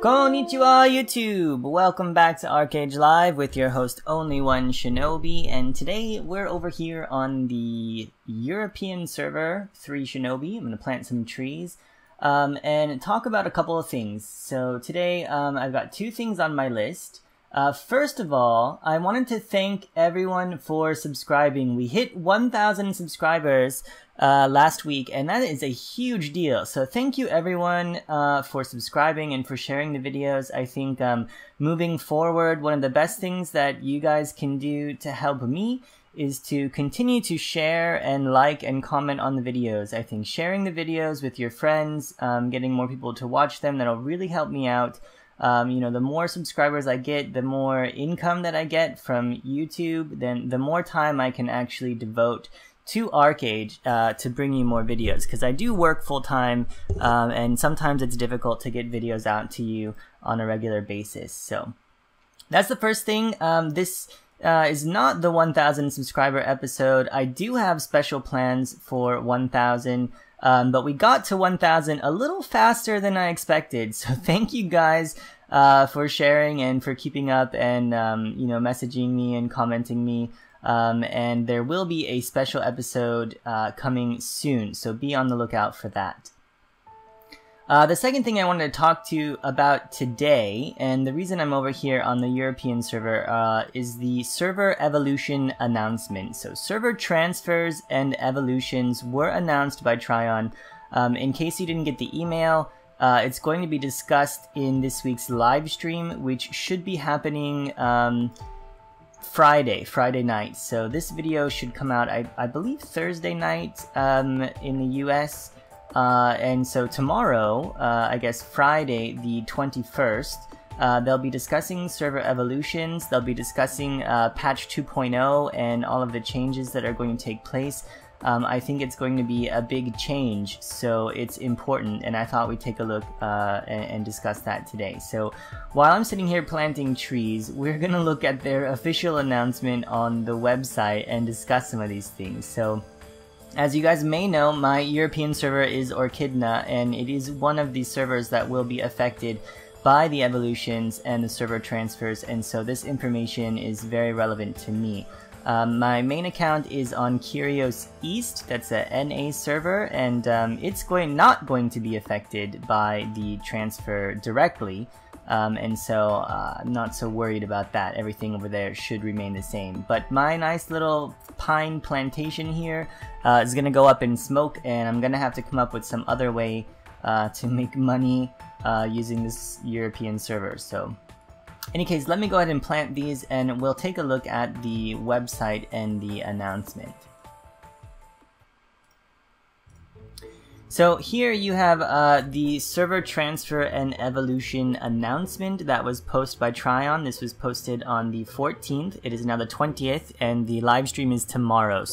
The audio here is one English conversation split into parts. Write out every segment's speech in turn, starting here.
Konnichiwa YouTube! Welcome back to Archeage Live with your host OnlyOneShinobi, and today we're over here on the European server 3 Shinobi. I'm going to plant some trees and talk about a couple of things. So today I've got two things on my list. First of all, I wanted to thank everyone for subscribing. We hit 1,000 subscribers last week, and that is a huge deal. So thank you everyone for subscribing and for sharing the videos. I think moving forward, one of the best things that you guys can do to help me is to continue to share and like and comment on the videos. I think sharing the videos with your friends, getting more people to watch them, that'll really help me out. You know, the more subscribers I get, the more income that I get from YouTube, then the more time I can actually devote to Archeage to bring you more videos, because I do work full-time and sometimes it's difficult to get videos out to you on a regular basis. So that's the first thing. This is not the 1,000 subscriber episode. I do have special plans for 1,000. But we got to 1,000 a little faster than I expected. So thank you guys for sharing and for keeping up and you know, messaging me and commenting me. And there will be a special episode coming soon, so be on the lookout for that. The second thing I wanted to talk to you about today, and the reason I'm over here on the European server, is the server evolution announcement. So server transfers and evolutions were announced by Trion. In case you didn't get the email, it's going to be discussed in this week's live stream, which should be happening Friday night. So this video should come out, I believe, Thursday night in the US. And so tomorrow, I guess Friday the 21st, they'll be discussing server evolutions, they'll be discussing patch 2.0 and all of the changes that are going to take place. I think it's going to be a big change, so it's important, and I thought we'd take a look and discuss that today. So while I'm sitting here planting trees, we're going to look at their official announcement on the website and discuss some of these things. So as you guys may know, my European server is Orchidna, and it is one of the servers that will be affected by the evolutions and the server transfers, and so this information is very relevant to me. My main account is on Curios East, that's a NA server, and it's not going to be affected by the transfer directly. And so I'm not so worried about that. Everything over there should remain the same. But my nice little pine plantation here is going to go up in smoke, and I'm going to have to come up with some other way to make money using this European server. So in any case, let me go ahead and plant these, and we'll take a look at the website and the announcement. So here you have the server transfer and evolution announcement that was posted by Trion. This was posted on the 14th. It is now the 20th, and the live stream is tomorrow,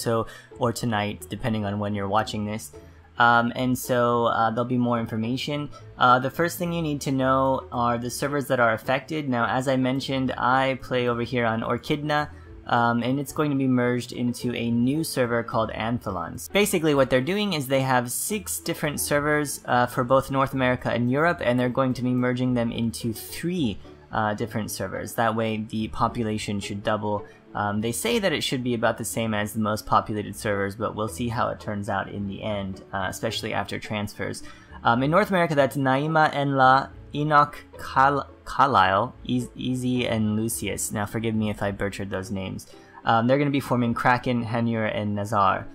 or tonight, depending on when you're watching this. And so there'll be more information. The first thing you need to know are the servers that are affected. Now, as I mentioned, I play over here on Orchidna. And it's going to be merged into a new server called Anthelons. Basically what they're doing is they have 6 different servers for both North America and Europe, and they're going to be merging them into 3 different servers. That way the population should double. They say that it should be about the same as the most populated servers, but we'll see how it turns out in the end, especially after transfers. In North America, that's Naima, Enla, Enoch, Carlisle, Easy, and Lucius. Now forgive me if I butchered those names. They're going to be forming Kraken, Hanur, and Nazar.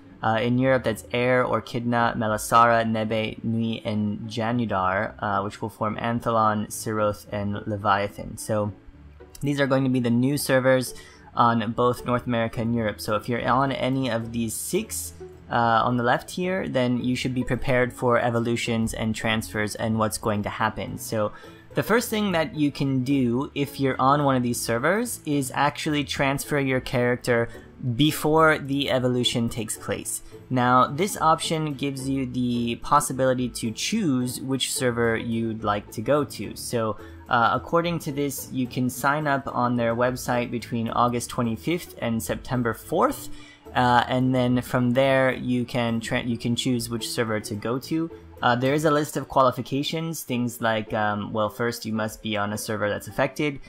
In Europe, that's Air, Orchidna, Melasara, Nebe, Nui, and Janudar, which will form Anthelon, Siroth, and Leviathan. So these are going to be the new servers on both North America and Europe. So if you're on any of these 6 on the left here, then you should be prepared for evolutions and transfers and what's going to happen. So the first thing that you can do if you're on one of these servers is actually transfer your character before the evolution takes place. Now, this option gives you the possibility to choose which server you'd like to go to. So according to this, you can sign up on their website between August 25th and September 4th. And then from there you can choose which server to go to. There is a list of qualifications, things like, well, first you must be on a server that's affected.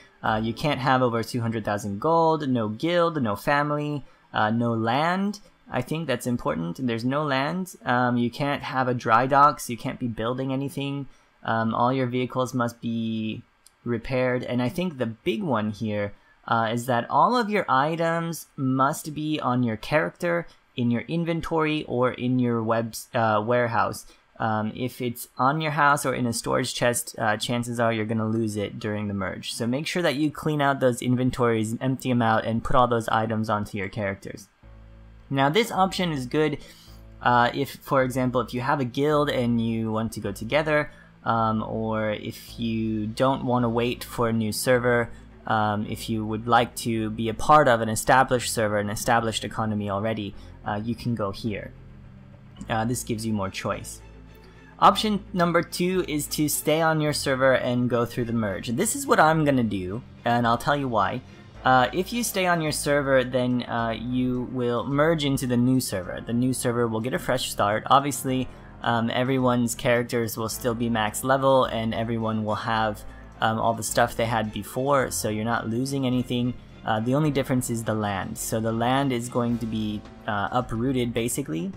You can't have over 200,000 gold, no guild, no family, no land. I think that's important. There's no land. You can't have a dry dock, so you can't be building anything. All your vehicles must be repaired. And I think the big one here is that all of your items must be on your character, in your inventory, or in your warehouse. If it's on your house or in a storage chest, chances are you're going to lose it during the merge. So make sure that you clean out those inventories, empty them out, and put all those items onto your characters. Now this option is good if, for example, if you have a guild and you want to go together, or if you don't want to wait for a new server, if you would like to be a part of an established server, an established economy already, you can go here. This gives you more choice. Option number 2 is to stay on your server and go through the merge. This is what I'm gonna do, and I'll tell you why. If you stay on your server, then you will merge into the new server. The new server will get a fresh start. Obviously, everyone's characters will still be max level, and everyone will have all the stuff they had before, so you're not losing anything. The only difference is the land. So the land is going to be uprooted, basically.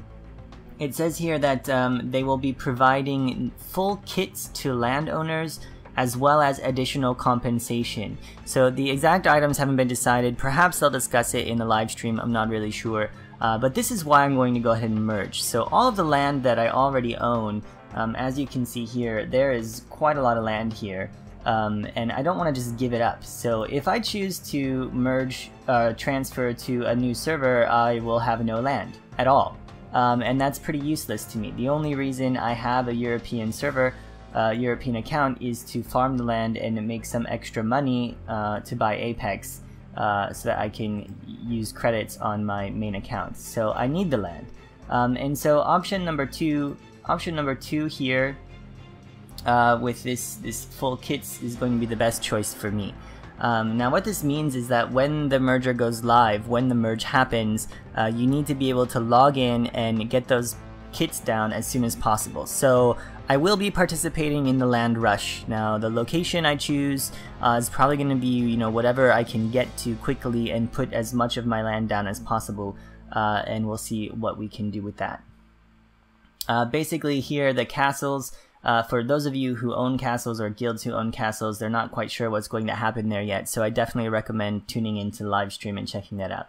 It says here that they will be providing full kits to landowners, as well as additional compensation. So the exact items haven't been decided. Perhaps they'll discuss it in the live stream, I'm not really sure. But this is why I'm going to go ahead and merge. So all of the land that I already own, as you can see here, there is quite a lot of land here. And I don't want to just give it up. So if I choose to merge, transfer to a new server, I will have no land at all. And that's pretty useless to me. The only reason I have a European server, European account, is to farm the land and make some extra money to buy Apex, so that I can use credits on my main account. So I need the land. And so option number two here, with this full kits, is going to be the best choice for me. Now what this means is that when the merger goes live, when the merge happens, you need to be able to log in and get those kits down as soon as possible. So I will be participating in the land rush. Now the location I choose is probably going to be, you know, whatever I can get to quickly and put as much of my land down as possible, and we'll see what we can do with that. Basically here, the castles, for those of you who own castles or guilds who own castles, they're not quite sure what's going to happen there yet, so I definitely recommend tuning into the live stream and checking that out.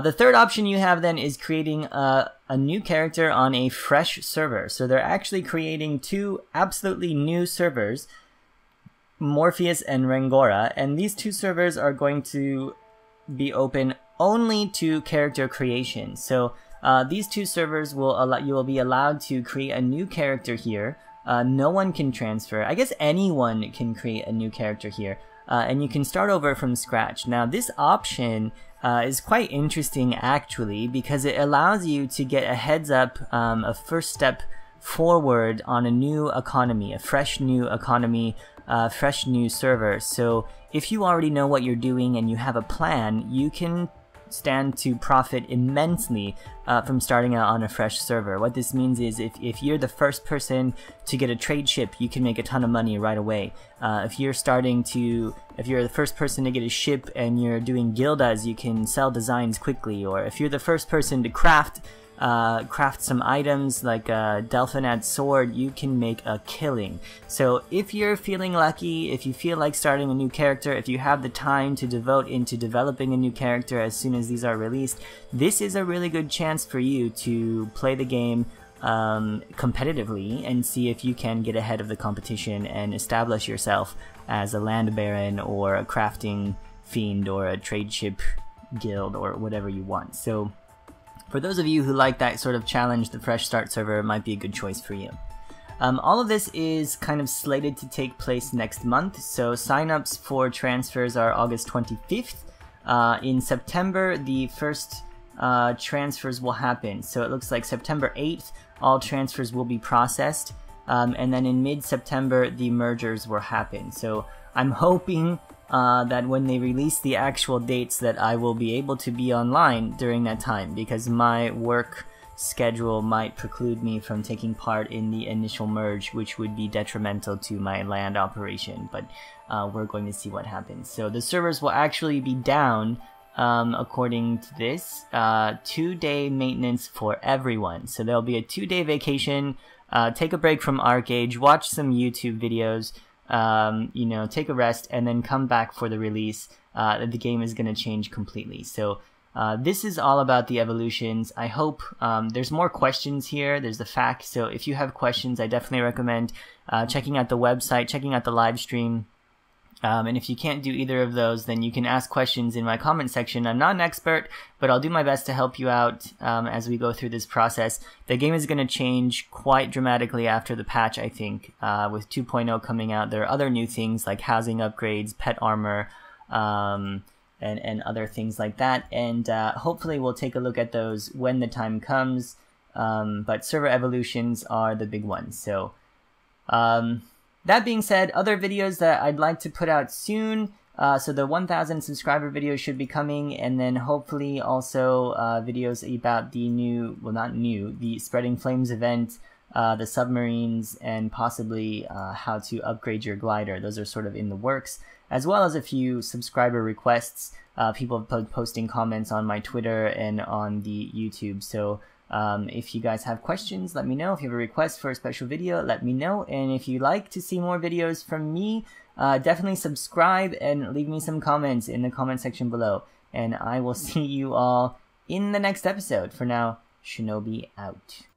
The third option you have then is creating a new character on a fresh server. So they're actually creating 2 absolutely new servers, Morpheus and Rengora, and these 2 servers are going to be open only to character creation. So these 2 servers will allow you will be allowed to create a new character here. No one can transfer. I guess anyone can create a new character here, and you can start over from scratch. Now this option is quite interesting actually, because it allows you to get a heads up, a first step forward on a new economy, a fresh new economy, fresh new server. So if you already know what you're doing and you have a plan, you can stand to profit immensely from starting out on a fresh server. What this means is if you're the first person to get a trade ship, you can make a ton of money right away. If you're the first person to get a ship and you're doing gildas, you can sell designs quickly. Or if you're the first person to craft some items like a Delphinad sword, you can make a killing. So if you're feeling lucky, if you feel like starting a new character, if you have the time to devote into developing a new character as soon as these are released, this is a really good chance for you to play the game competitively and see if you can get ahead of the competition and establish yourself as a land baron or a crafting fiend or a trade ship guild or whatever you want. So for those of you who like that sort of challenge, the Fresh Start server might be a good choice for you. All of this is kind of slated to take place next month, so signups for transfers are August 25th. In September, the first transfers will happen, so it looks like September 8th, all transfers will be processed, and then in mid-September, the mergers will happen. So I'm hoping that when they release the actual dates that I will be able to be online during that time, because my work schedule might preclude me from taking part in the initial merge, which would be detrimental to my land operation, but we're going to see what happens. So the servers will actually be down, according to this, 2-day maintenance for everyone. So there'll be a 2-day vacation, take a break from Archeage, watch some YouTube videos, you know, take a rest, and then come back for the release. The game is going to change completely. So this is all about the evolutions. I hope there's more questions here. There's the fact. So if you have questions, I definitely recommend checking out the website, checking out the live stream. And if you can't do either of those, then you can ask questions in my comment section. I'm not an expert, but I'll do my best to help you out as we go through this process. The game is going to change quite dramatically after the patch, I think. With 2.0 coming out, there are other new things like housing upgrades, pet armor, and other things like that. And hopefully we'll take a look at those when the time comes. But server evolutions are the big ones. So that being said, other videos that I'd like to put out soon, so the 1,000 subscriber video should be coming, and then hopefully also videos about the new, well not new, the Spreading Flames event, the submarines, and possibly how to upgrade your glider. Those are sort of in the works, as well as a few subscriber requests, people posting comments on my Twitter and on the YouTube. So if you guys have questions, let me know. If you have a request for a special video, let me know. And if you'd like to see more videos from me, definitely subscribe and leave me some comments in the comment section below. And I will see you all in the next episode. For now, Shinobi out.